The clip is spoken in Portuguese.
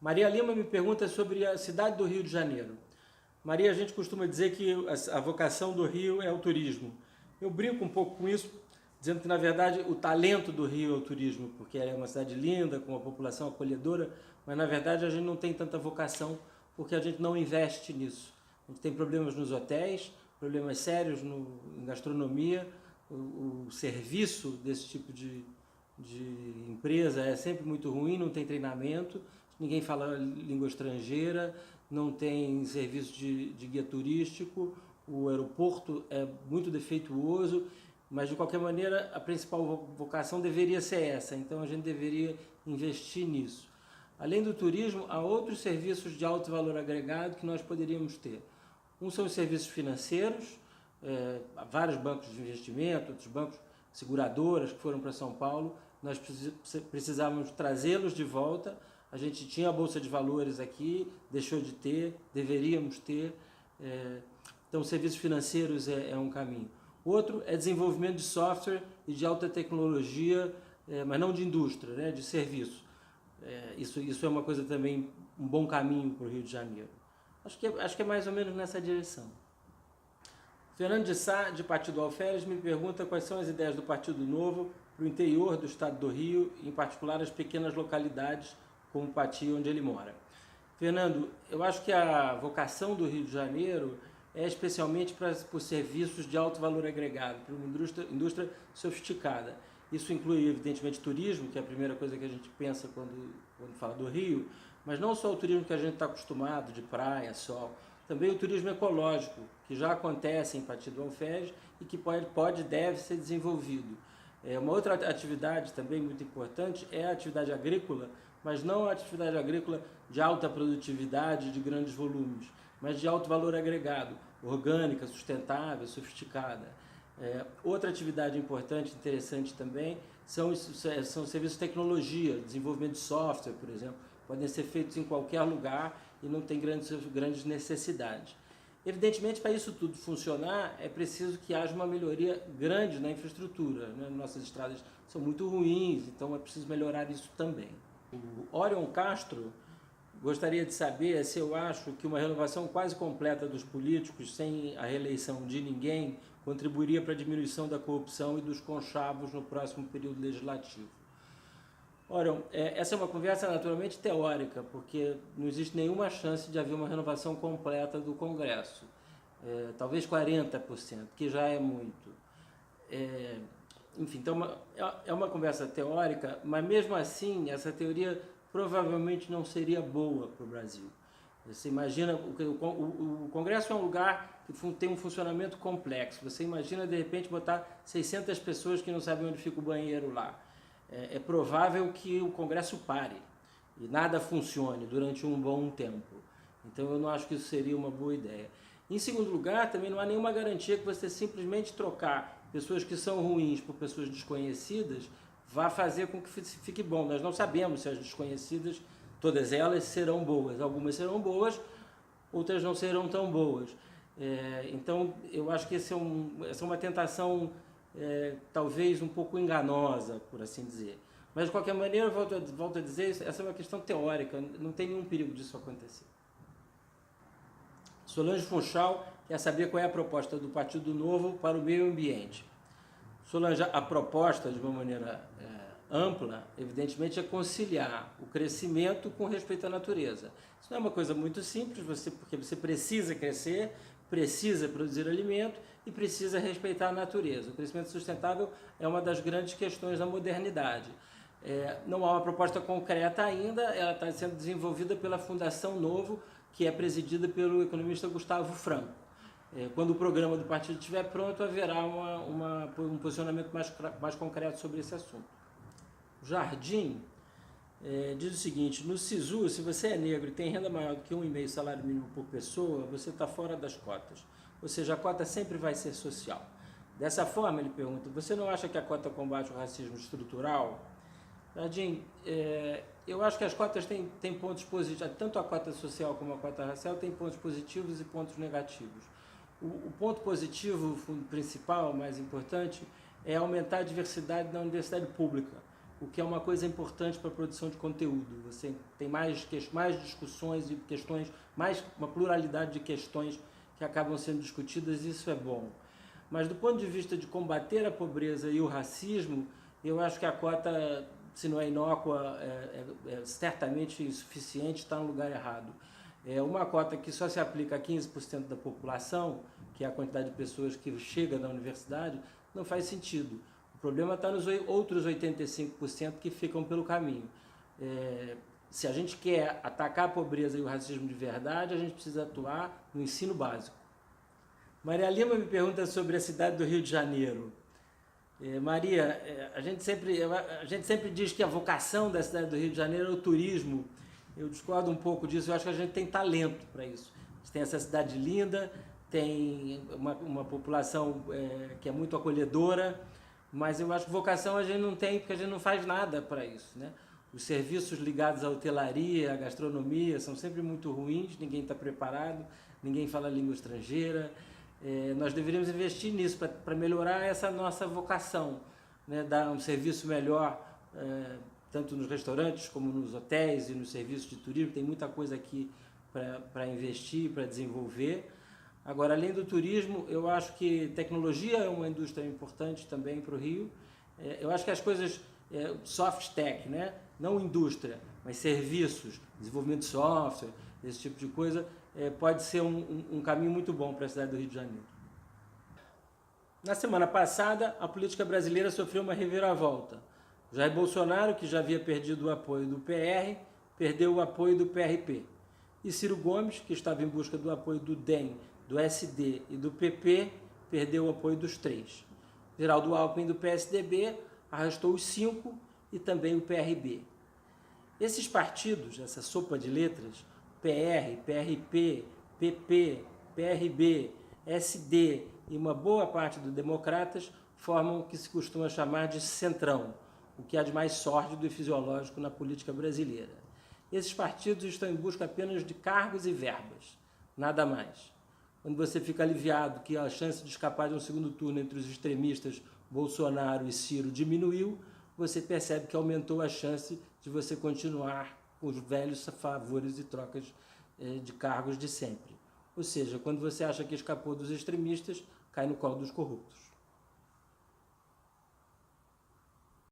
Maria Lima me pergunta sobre a cidade do Rio de Janeiro. Maria, a gente costuma dizer que a vocação do Rio é o turismo. Eu brinco um pouco com isso, dizendo que, na verdade, o talento do Rio é o turismo, porque é uma cidade linda, com uma população acolhedora, mas, na verdade, a gente não tem tanta vocação porque a gente não investe nisso. A gente tem problemas nos hotéis, problemas sérios em gastronomia, o serviço desse tipo de empresa é sempre muito ruim, não tem treinamento, ninguém fala língua estrangeira, não tem serviço de guia turístico, o aeroporto é muito defeituoso, mas de qualquer maneira a principal vocação deveria ser essa, então a gente deveria investir nisso. Além do turismo, há outros serviços de alto valor agregado que nós poderíamos ter. Um são os serviços financeiros, há vários bancos de investimento, outros bancos, seguradoras que foram para São Paulo, nós precisávamos trazê-los de volta. A gente tinha a Bolsa de Valores aqui, deixou de ter, deveríamos ter. Então, serviços financeiros é um caminho. Outro é desenvolvimento de software e de alta tecnologia, mas não de indústria, né, de serviço. Isso é uma coisa também, um bom caminho para o Rio de Janeiro. Acho que é mais ou menos nessa direção. Fernando de Sá, de Partido Alferes, me pergunta quais são as ideias do Partido Novo para o interior do estado do Rio, em particular as pequenas localidades como Pati, onde ele mora. Fernando, eu acho que a vocação do Rio de Janeiro é especialmente por serviços de alto valor agregado, para uma indústria sofisticada. Isso inclui, evidentemente, turismo, que é a primeira coisa que a gente pensa quando fala do Rio, mas não só o turismo que a gente está acostumado, de praia, sol, também o turismo ecológico, que já acontece em Pati do Alferes e que pode e deve ser desenvolvido. Uma outra atividade também muito importante é a atividade agrícola, mas não a atividade agrícola de alta produtividade, de grandes volumes, mas de alto valor agregado, orgânica, sustentável, sofisticada. Outra atividade importante, interessante também, são serviços de tecnologia, desenvolvimento de software, por exemplo, podem ser feitos em qualquer lugar e não tem grandes necessidades. Evidentemente, para isso tudo funcionar, é preciso que haja uma melhoria grande na infraestrutura, né? Nossas estradas são muito ruins, então é preciso melhorar isso também. O Orion Castro gostaria de saber se eu acho que uma renovação quase completa dos políticos, sem a reeleição de ninguém, contribuiria para a diminuição da corrupção e dos conchavos no próximo período legislativo. Ora, essa é uma conversa naturalmente teórica, porque não existe nenhuma chance de haver uma renovação completa do Congresso. Talvez 40%, que já é muito. Enfim, então é uma conversa teórica, mas mesmo assim essa teoria provavelmente não seria boa para o Brasil. Você imagina, o Congresso é um lugar que tem um funcionamento complexo. Você imagina, de repente, botar 600 pessoas que não sabem onde fica o banheiro lá. É provável que o Congresso pare e nada funcione durante um bom tempo. Então eu não acho que isso seria uma boa ideia. Em segundo lugar, também não há nenhuma garantia que você simplesmente trocar pessoas que são ruins por pessoas desconhecidas vá fazer com que fique bom. Nós não sabemos se as desconhecidas, todas elas, serão boas. Algumas serão boas, outras não serão tão boas. Então eu acho que essa é uma tentação talvez um pouco enganosa, por assim dizer. Mas, de qualquer maneira, eu volto a dizer, essa é uma questão teórica, não tem nenhum perigo disso acontecer. Solange Funchal quer saber qual é a proposta do Partido Novo para o meio ambiente. Solange, a proposta, de uma maneira ampla, evidentemente, é conciliar o crescimento com respeito à natureza. Isso não é uma coisa muito simples, porque você precisa crescer, precisa produzir alimento e precisa respeitar a natureza. O crescimento sustentável é uma das grandes questões da modernidade. Não há uma proposta concreta ainda, ela está sendo desenvolvida pela Fundação Novo, que é presidida pelo economista Gustavo Franco. Quando o programa do partido estiver pronto, haverá um posicionamento mais concreto sobre esse assunto. O Jardim diz o seguinte: no SISU, se você é negro e tem renda maior do que 1,5 salário mínimo por pessoa, você está fora das cotas. Ou seja, a cota sempre vai ser social. Dessa forma, ele pergunta, você não acha que a cota combate o racismo estrutural? Jardim, eu acho que as cotas têm pontos positivos, tanto a cota social como a cota racial tem pontos positivos e pontos negativos. O ponto positivo principal, mais importante, é aumentar a diversidade na universidade pública. o que é uma coisa importante para a produção de conteúdo. Você tem mais discussões e questões, mais uma pluralidade de questões que acabam sendo discutidas, e isso é bom. Mas do ponto de vista de combater a pobreza e o racismo, eu acho que a cota, se não é inócua, é certamente insuficiente, está no lugar errado. É uma cota que só se aplica a 15% da população, que é a quantidade de pessoas que chega na universidade, não faz sentido. O problema está nos outros 85% que ficam pelo caminho. Se a gente quer atacar a pobreza e o racismo de verdade, a gente precisa atuar no ensino básico. Maria Lima me pergunta sobre a cidade do Rio de Janeiro. Maria, a gente sempre diz que a vocação da cidade do Rio de Janeiro é o turismo. Eu discordo um pouco disso, eu acho que a gente tem talento para isso. A gente tem essa cidade linda, tem uma população que é muito acolhedora, mas eu acho que vocação a gente não tem porque a gente não faz nada para isso, né? Os serviços ligados à hotelaria, à gastronomia, são sempre muito ruins, ninguém está preparado, ninguém fala língua estrangeira. Nós deveríamos investir nisso para melhorar essa nossa vocação, né? Dar um serviço melhor, tanto nos restaurantes como nos hotéis e nos serviços de turismo. Tem muita coisa aqui para investir, para desenvolver. Agora, além do turismo, eu acho que tecnologia é uma indústria importante também para o Rio. Eu acho que as coisas, soft tech, né? Não indústria, mas serviços, desenvolvimento de software, esse tipo de coisa, pode ser um caminho muito bom para a cidade do Rio de Janeiro. Na semana passada, a política brasileira sofreu uma reviravolta. Jair Bolsonaro, que já havia perdido o apoio do PR, perdeu o apoio do PRP. E Ciro Gomes, que estava em busca do apoio do DEM, do SD e do PP, perdeu o apoio dos três. Geraldo Alckmin, do PSDB, arrastou os 5 e também o PRB. Esses partidos, essa sopa de letras, PR, PRP, PP, PRB, SD e uma boa parte dos democratas, formam o que se costuma chamar de centrão, o que há de mais sórdido e fisiológico na política brasileira. Esses partidos estão em busca apenas de cargos e verbas, nada mais. Quando você fica aliviado que a chance de escapar de um segundo turno entre os extremistas Bolsonaro e Ciro diminuiu, você percebe que aumentou a chance de você continuar com os velhos favores e trocas de cargos de sempre. Ou seja, quando você acha que escapou dos extremistas, cai no colo dos corruptos.